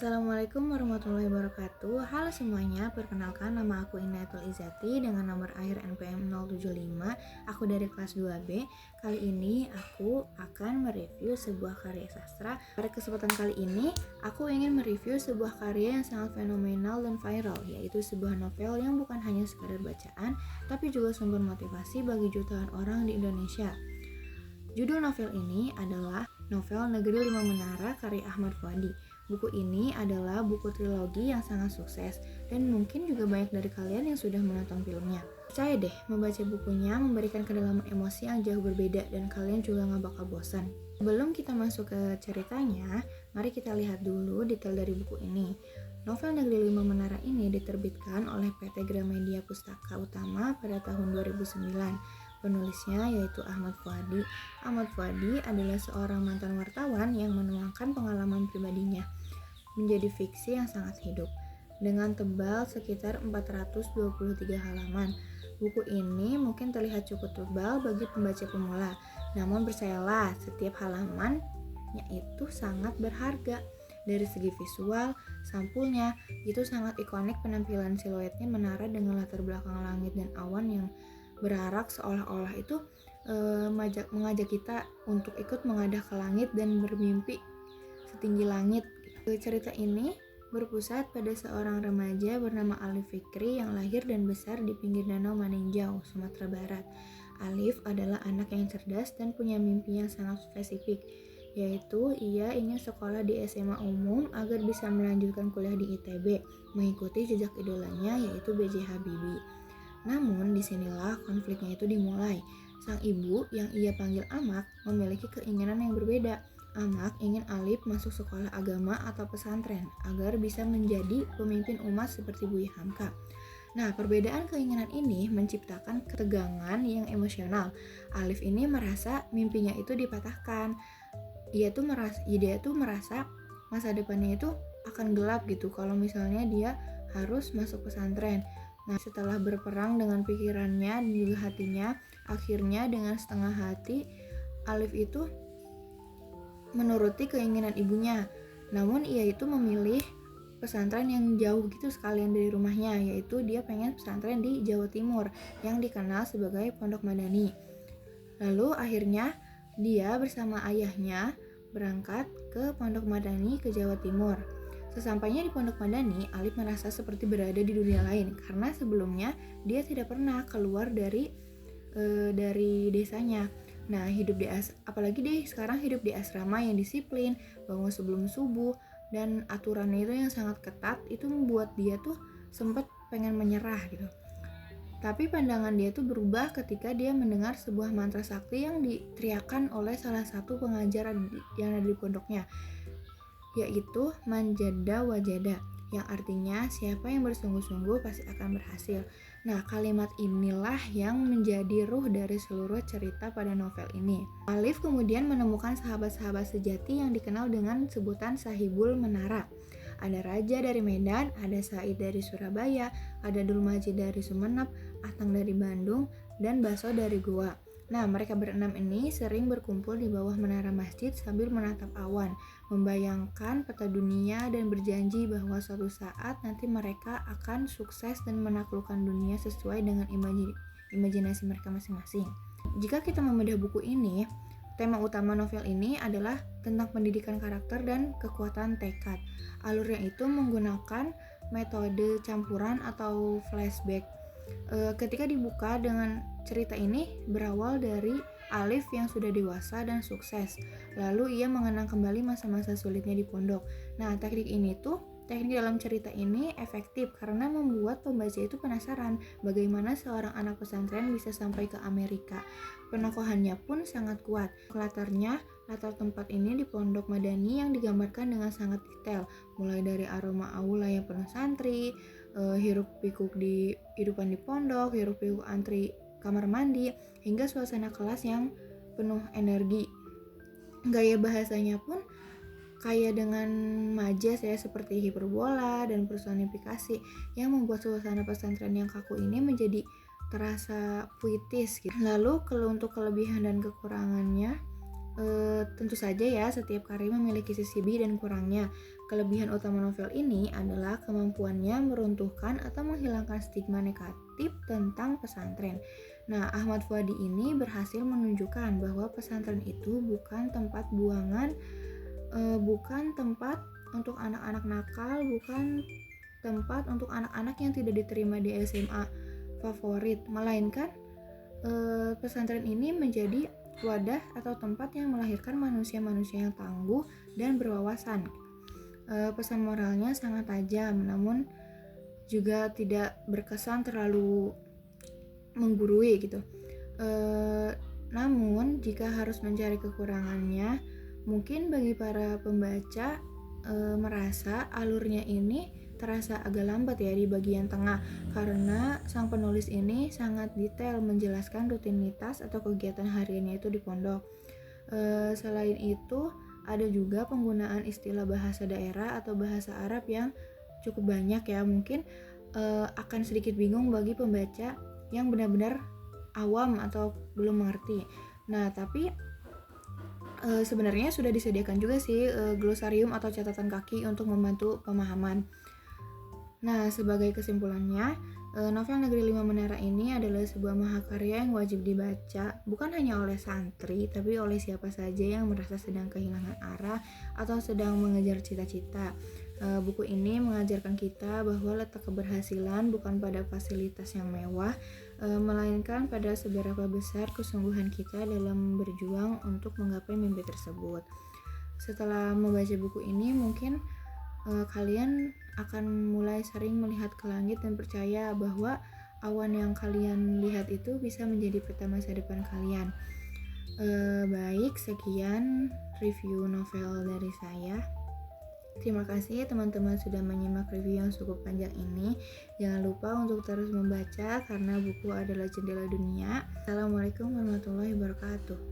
Assalamualaikum warahmatullahi wabarakatuh. Halo semuanya, perkenalkan nama aku Inayatul Izzati dengan nomor akhir NPM 075. Aku dari kelas 2B. Kali ini aku akan mereview sebuah karya sastra. Pada kesempatan kali ini, aku ingin mereview sebuah karya yang sangat fenomenal dan viral, yaitu sebuah novel yang bukan hanya sekadar bacaan, tapi juga sumber motivasi bagi jutaan orang di Indonesia. Judul novel ini adalah novel Negeri Lima Menara karya Ahmad Fuady. Buku ini adalah buku trilogi yang sangat sukses dan mungkin juga banyak dari kalian yang sudah menonton filmnya. Percaya deh, membaca bukunya memberikan kedalaman emosi yang jauh berbeda dan kalian juga gak bakal bosan. Sebelum kita masuk ke ceritanya, mari kita lihat dulu detail dari buku ini. Novel Negeri Lima Menara ini diterbitkan oleh PT Gramedia Pustaka Utama pada tahun 2009. Penulisnya yaitu Ahmad Fuady. Ahmad Fuady adalah seorang mantan wartawan yang menuangkan pengalaman pribadinya menjadi fiksi yang sangat hidup. Dengan tebal sekitar 423 halaman. Buku ini mungkin terlihat cukup tebal bagi pembaca pemula. Namun percayalah, setiap halamannya itu sangat berharga. Dari segi visual, sampulnya itu sangat ikonik penampilan siluetnya menara dengan latar belakang langit dan awan yang berarak seolah-olah itu mengajak kita untuk ikut mengadah ke langit dan bermimpi setinggi langit. Cerita ini berpusat pada seorang remaja bernama Alif Fikri yang lahir dan besar di pinggir Danau Maninjau, Sumatera Barat. Alif adalah anak yang cerdas dan punya mimpi yang sangat spesifik, yaitu ia ingin sekolah di SMA umum agar bisa melanjutkan kuliah di ITB, mengikuti jejak idolanya yaitu B.J. Habibie. Namun disinilah konfliknya itu dimulai. Sang ibu yang ia panggil Amak memiliki keinginan yang berbeda. Amak ingin Alif masuk sekolah agama atau pesantren agar bisa menjadi pemimpin umat seperti Buya Hamka. Nah, perbedaan keinginan ini menciptakan ketegangan yang emosional. Alif ini merasa mimpinya itu dipatahkan. Dia tuh merasa masa depannya itu akan gelap gitu kalau misalnya dia harus masuk pesantren. Nah, setelah berperang dengan pikirannya dan juga hatinya, akhirnya dengan setengah hati Alif itu menuruti keinginan ibunya. Namun ia itu memilih pesantren yang jauh gitu sekalian dari rumahnya, yaitu dia pengen pesantren di Jawa Timur yang dikenal sebagai Pondok Madani. Lalu akhirnya dia bersama ayahnya berangkat ke Pondok Madani ke Jawa Timur. Sesampainya di Pondok Madani, Alif merasa seperti berada di dunia lain karena sebelumnya dia tidak pernah keluar dari desanya. Nah, apalagi dia sekarang hidup di asrama yang disiplin, bangun sebelum subuh, dan aturannya itu yang sangat ketat, itu membuat dia tuh sempat pengen menyerah gitu. Tapi pandangan dia tuh berubah ketika dia mendengar sebuah mantra sakti yang diteriakkan oleh salah satu pengajar yang ada di pondoknya, yaitu Manjada Wajada, yang artinya siapa yang bersungguh-sungguh pasti akan berhasil. Nah, kalimat inilah yang menjadi ruh dari seluruh cerita pada novel ini. Alif kemudian menemukan sahabat-sahabat sejati yang dikenal dengan sebutan Sahibul Menara. Ada Raja dari Medan, ada Said dari Surabaya, ada Dulmaji dari Sumenep, Atang dari Bandung, dan Baso dari Goa. Nah, mereka berenam ini sering berkumpul di bawah menara masjid sambil menatap awan, membayangkan peta dunia dan berjanji bahwa suatu saat nanti mereka akan sukses dan menaklukkan dunia sesuai dengan imajinasi mereka masing-masing. Jika kita membedah buku ini, tema utama novel ini adalah tentang pendidikan karakter dan kekuatan tekad. Alurnya itu menggunakan metode campuran atau flashback. Ketika dibuka dengan cerita ini berawal dari Alif yang sudah dewasa dan sukses. Lalu ia mengenang kembali masa-masa sulitnya di pondok. Nah, teknik dalam cerita ini efektif karena membuat pembaca itu penasaran bagaimana seorang anak pesantren bisa sampai ke Amerika. Penokohannya pun sangat kuat. Latar tempat ini di Pondok Madani yang digambarkan dengan sangat detail, mulai dari aroma aula yang penuh santri, hiruk pikuk di kehidupan di pondok, hiruk pikuk antri kamar mandi, hingga suasana kelas yang penuh energi. Gaya bahasanya pun kaya dengan majas ya, seperti hiperbola dan personifikasi yang membuat suasana pesantren yang kaku ini menjadi terasa puitis gitu. Lalu untuk kelebihan dan kekurangannya, Tentu saja ya, setiap karya memiliki sisi baik dan kurangnya. Kelebihan utama novel ini adalah kemampuannya meruntuhkan atau menghilangkan stigma negatif tentang pesantren. Nah, Ahmad Fuadi ini berhasil menunjukkan bahwa pesantren itu bukan tempat buangan, bukan tempat untuk anak-anak nakal, bukan tempat untuk anak-anak yang tidak diterima di SMA favorit, melainkan pesantren ini menjadi wadah atau tempat yang melahirkan manusia-manusia yang tangguh dan berwawasan. Pesan moralnya sangat tajam, namun juga tidak berkesan terlalu menggurui gitu. Namun jika harus mencari kekurangannya, mungkin bagi para pembaca merasa alurnya ini terasa agak lambat ya di bagian tengah, karena sang penulis ini sangat detail menjelaskan rutinitas atau kegiatan hariannya itu di pondok. Selain itu, ada juga penggunaan istilah bahasa daerah atau bahasa Arab yang cukup banyak ya, mungkin akan sedikit bingung bagi pembaca yang benar-benar awam atau belum mengerti. Nah, tapi sebenarnya sudah disediakan juga sih glosarium atau catatan kaki untuk membantu pemahaman. Nah, sebagai kesimpulannya, novel Negeri Lima Menara ini adalah sebuah mahakarya yang wajib dibaca, bukan hanya oleh santri, tapi oleh siapa saja yang merasa sedang kehilangan arah atau sedang mengejar cita-cita. Buku ini mengajarkan kita bahwa letak keberhasilan bukan pada fasilitas yang mewah, melainkan pada seberapa besar kesungguhan kita dalam berjuang untuk menggapai mimpi tersebut. Setelah membaca buku ini, mungkin kalian akan mulai sering melihat ke langit dan percaya bahwa awan yang kalian lihat itu bisa menjadi peta masa depan kalian. Baik, sekian review novel dari saya. Terima kasih teman-teman sudah menyimak review yang cukup panjang ini. Jangan lupa untuk terus membaca karena buku adalah jendela dunia. Assalamualaikum warahmatullahi wabarakatuh.